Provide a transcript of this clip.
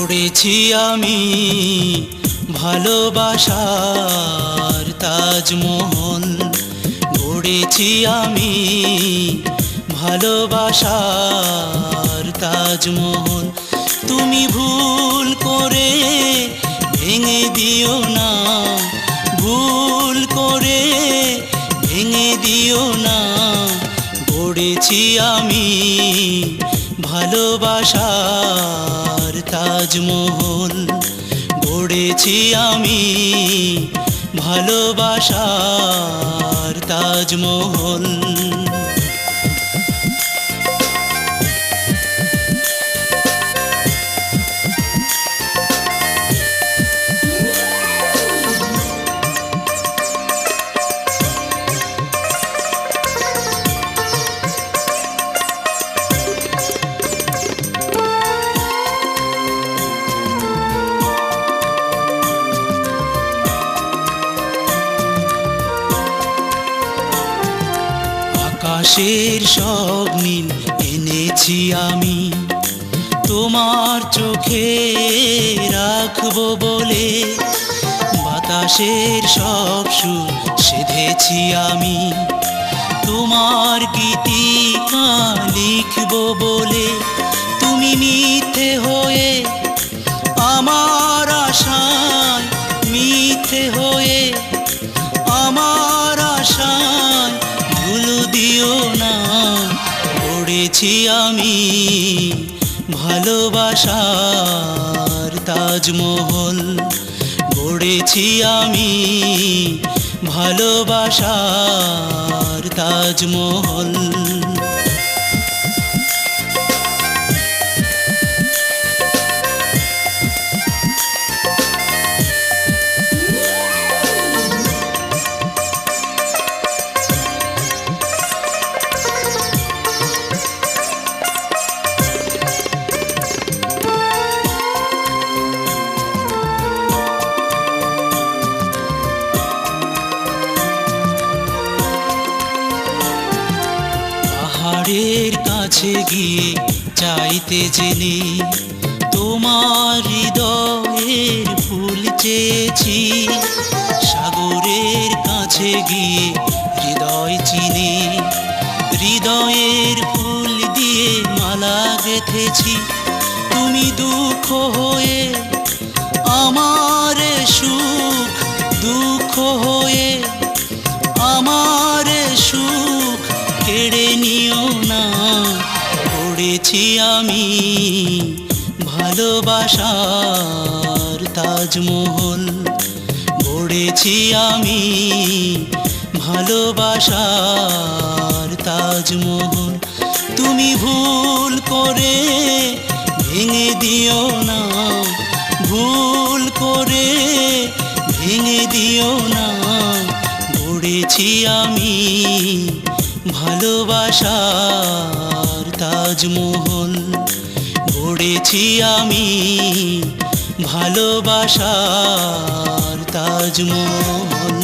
গড়েছি আমি ভালোবাসার তাজমহল, গড়েছি আমি ভালোবাসার তাজমহল। তুমি ভুল করে ভেঙে দিও না, ভুল করে ভেঙে দিও না। গড়েছি আমি ভালোবাসার তাজমহল, গড়েছি আমি ভালোবাসার তাজমহল। আকাশের সব নীল এনেছি আমি তোমার চোখে রাখবো বলে, বাতাসের সব সুর সেধেছি আমি তোমার গীতিকা লিখবো বলে। তুমি মিথ্যে হয়ে আমার আশায়, মিথ্যে হয়ে আমার আশায় ভুল দিও না। গড়েছি আমি ভালোবাসার তাজমহল, গড়েছি আমি ভালোবাসার তাজমহল। পাহাড়ের কাছে গিয়ে চাইতে জেনে তোমার হৃদয়ের ফুল চেয়েছি, সাগরের কাছে গিয়ে হৃদয় চিনে হৃদয়ের ফুল দিয়ে মালা গেঁথেছি। তুমি দুঃখ হয়ে আমার সুখ, দুঃখ হয়ে আমার সুখ কেড়ে নিও না। গড়েছি আমি ভালোবাসার তাজমহল, গড়েছি আমি ভালোবাসার তাজমহল। তুমি ভুল করে ভেঙে দিও না, ভুল করে ভেঙে দিও না। গড়েছি আমি ভালোবাসার তাজমহল, গড়েছি আমি ভালোবাসার তাজমহল।